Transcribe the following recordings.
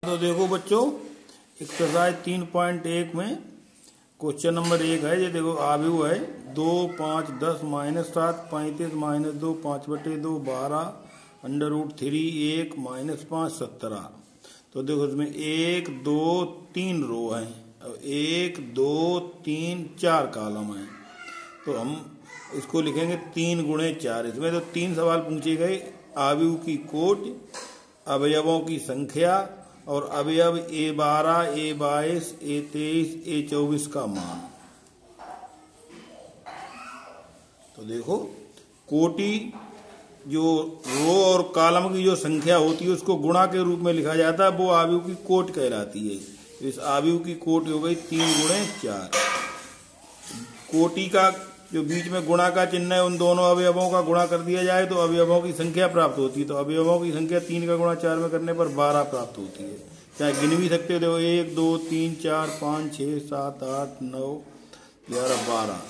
तो देखो बच्चों, एक्सरसाइज 3.1 में क्वेश्चन नंबर 1 है। ये देखो आव्यूह है 2, 5, 10, -7, 35, -2, 5/2, 12, √3, 1, -5, 17। तो देखो इसमें 1, 2, 3 रो हैं और 1, 2, 3, 4 कॉलम हैं। तो हम इसको लिखेंगे 3 × 4। इसमें तो 3 सवाल पूछे गए। आव्यूह की कोटि, अवयवों की संख्या और अवयव A12, A22, A23, A24 का मान। तो देखो, कोटि जो रो और कॉलम की जो संख्या होती है उसको गुणा के रूप में लिखा जाता है, वो आव्यूह की कोटि कहलाती है। तो इस आव्यूह की कोटि हो गई 3 × 4। कोटि का जो बीच में गुणा का चिन्ह है, उन दोनों अवयवों का गुणा कर दिया जाए तो अवयवों की संख्या प्राप्त होती है। तो अवयवों की संख्या 3 का गुणा 4 में करने पर 12 प्राप्त होती है। चाहे गिन भी सकते हो, देखो 1, 2, 3, 4, 5, 6, 7, 8, 9, 11, 12।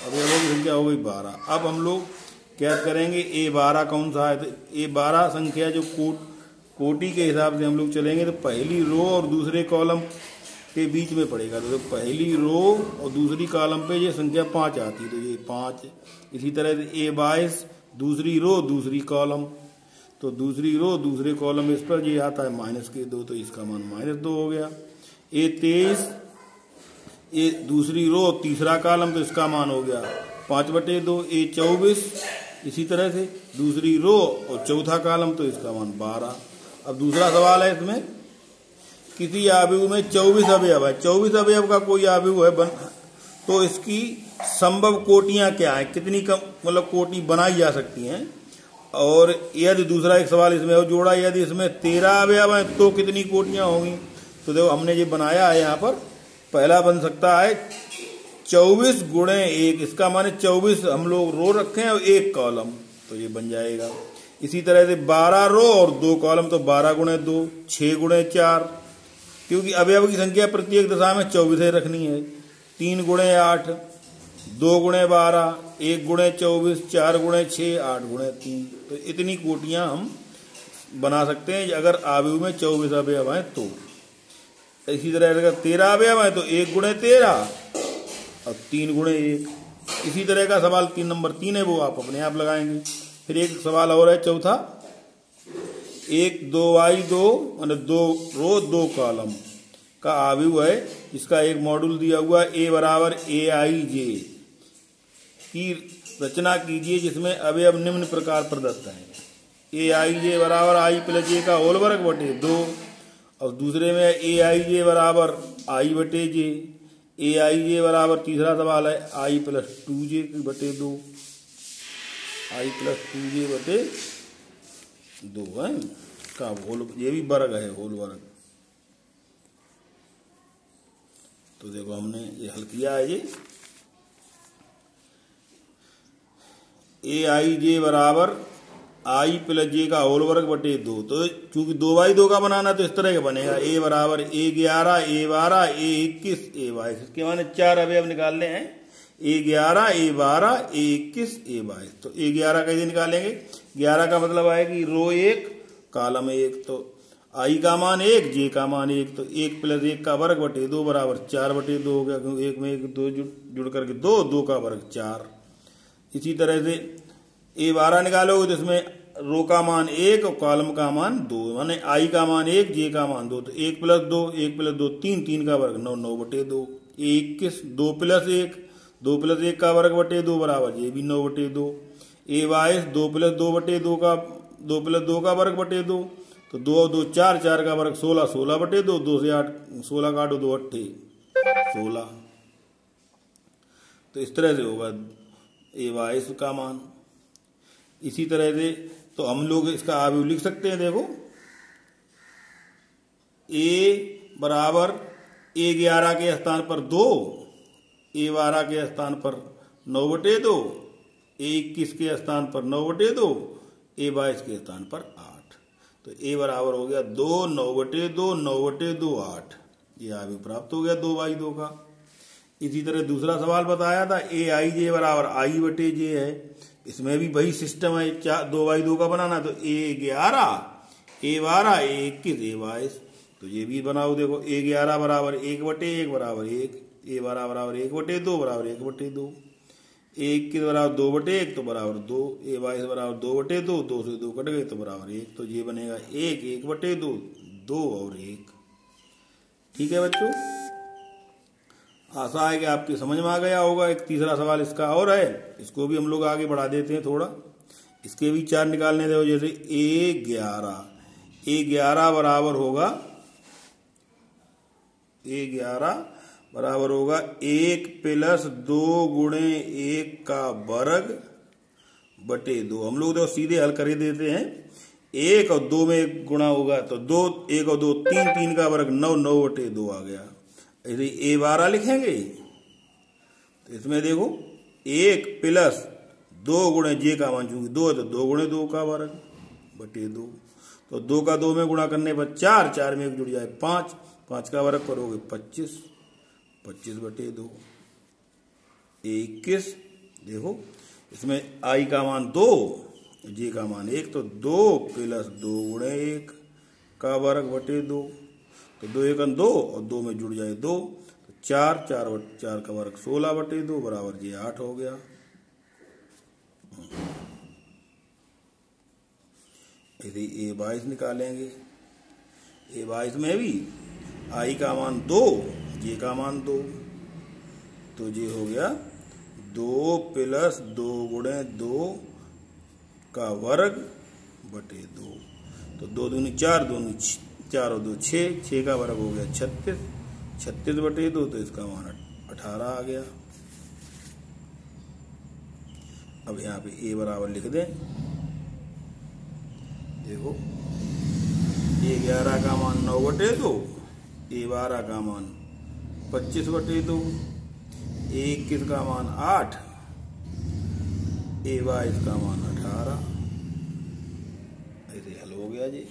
अवयवों की संख्या हो गई 12। अब हम लोग क्या करेंगे, A12 कौन सा है? तो A12 संख्या जो कोटि के हिसाब से हम लोग चलेंगे तो पहली रो और दूसरे कॉलम के बीच में पड़ेगा। तो पहली रो और दूसरी कॉलम पे ये संख्या 5 आती है, तो ये 5। इसी तरह से A22 दूसरी रो दूसरी कॉलम, तो दूसरी रो दूसरे कॉलम इस पर ये आता है -2, तो इसका मान -2 हो गया। A23 ये दूसरी रो तीसरा कॉलम, तो इसका मान हो गया 5/2। A24 इसी तरह से दूसरी रो और चौथा कॉलम, तो इसका मान 12। अब दूसरा सवाल है, इसमें किसी आव्यूह में 24 अवयव है। 24 अवयव का कोई आव्यूह है तो इसकी संभव कोटियां क्या है, कितनी कम मतलब कोटि बनाई जा सकती हैं। और यदि दूसरा एक सवाल इसमें हो जोड़ा, यदि इसमें 13 अवयव हैं तो कितनी कोटियां होंगी। तो देखो हमने ये बनाया है, यहाँ पर पहला बन सकता है 24 × 1। इसका माने 24 हम लोग रो रखे हैं और 1 कॉलम, तो ये बन जाएगा। इसी तरह से 12 रो और 2 कॉलम, तो 12 × 2, 6 × 4, क्योंकि अवयव की संख्या प्रत्येक दशा में 24 रखनी है। 3 × 8, 2 × 12, 1 × 24, 4 × 6, 8 × 3। तो इतनी कोटियां हम बना सकते हैं अगर आव्यूह में 24 अवयव हैं तो। इसी तरह अगर 13 अवयव हैं तो 1 × 13 और 3 × 1। इसी तरह का सवाल नंबर 3 है, वो आप अपने आप लगाएंगे। फिर एक सवाल और है चौथा, 1, 2/2 मतलब 2 रो 2 कॉलम का आव्यूह है। इसका एक मॉड्यूल दिया हुआ है, A = AIJ की रचना कीजिए जिसमें अवयव निम्न प्रकार प्रदत्त हैं। AIJ = I + J का होल वर्ग बटे 2। और दूसरे में AIJ = I/J। AIJ = तीसरा सवाल है I + 2J बटे 2। I + 2J बटे 2 है का होल, ये भी वर्ग है, होल वर्ग। तो देखो हमने ये हल किया है। ये AIJ = I + J का होल वर्ग बटे 2। तो चूंकि 2/2 का बनाना तो इस तरह का बनेगा, A = A11, A12, A21, A22। इसके माने 4 अवयव निकालने हैं, A11, A12, A21, A22। तो A11 कैसे निकालेंगे? 11 का मतलब है कि रो 1 कॉलम 1, तो I का मान 1, J का मान 1, तो 1 + 1 का वर्ग बटे 2 = 4/2 हो गया, क्योंकि 1 में 1 2 जुड़ करके 2, 2 का वर्ग 4। इसी तरह से A12 निकालोगे तो इसमें रो का मान 1 और कॉलम का मान 2, माने I का मान 1, J का मान 2, तो 1 + 2, 1 + 2 3, 3 का वर्ग 9, 9/2। A21 2 + 1, 2 + 1 का वर्ग बटे 2 बराबर ये भी 9/2। A22 2 + 2/2 का 2 + 2 का वर्ग बटे 2, तो 2 और 2 4, 4 का वर्ग 16, 16/2। 2 से 8 16 काटो, 2 8 16। तो इस तरह से होगा A22 का मान। इसी तरह से तो हम लोग इसका आव्यूह लिख सकते हैं। देखो A = A11 के स्थान पर 2, A12 के स्थान पर 9/2, A21 के स्थान पर 9/2, A22 के स्थान पर 8। तो A बराबर हो गया 2, 9/2, 9/2, 8। ये आव्यूह प्राप्त हो गया 2/2 का। इसी तरह दूसरा सवाल बताया था, AIJ = I/J है। इसमें भी वही सिस्टम है, 2/2 का बनाना। तो A11, A12, A21, A22। तो ये भी बनाओ। देखो A11 बराबर 1/1 बराबर 1, A12 बराबर 1/2 बराबर 1/2, A21 बराबर 2/1 तो बराबर 2, A22 बराबर 2/2, 2 से 2 कट गए तो बराबर 1। तो ये बनेगा 1, 1/2, 2 और 1। ठीक है बच्चों, आशा है कि आपकी समझ में आ गया होगा। एक तीसरा सवाल इसका और है, इसको भी हम लोग आगे बढ़ा देते हैं थोड़ा। इसके भी 4 निकालने दो। जैसे A11 बराबर होगा 1 + 2 गुणे 1 का वर्ग बटे 2। हम लोग तो सीधे हल कर ही देते हैं। 1 और 2 में गुणा होगा तो 2, 1 और 2 3, 3 का वर्ग 9, 9/2 आ गया। यदि A12 लिखेंगे तो इसमें देखो 1 + 2 गुणे जे का मान चूंकि 2 है तो 2 गुणे 2 का वर्ग बटे 2। तो 2 का 2 में गुणा करने पर 4, 4 में 1 जुड़ जाए 5, 5 का वर्ग करोगे 25, 25/2, 21। देखो इसमें I का मान 2, जे का मान 1, तो 2 + 2 गुणे 1 का वर्ग बटे 2। तो 2 1 2 और 2 में जुड़ जाए 2, तो 4, 4 का वर्ग 16/2 बराबर ये 8 हो गया। यदि A22 निकालेंगे, A22 में भी I का मान 2, जे का मान 2, तो ये हो गया 2 + 2 गुणे 2 का वर्ग बटे 2। तो 2 दूनी 4, 4 और 2 6, 6 का वर्ग हो गया 36, 36/2, तो इसका मान 18 आ गया। अब यहाँ पे A बराबर लिख दें। देखो A11 का मान 9/2, A12 का मान 25/2, A21 का मान 8, A22 का मान 18। ऐसे हल हो गया जी।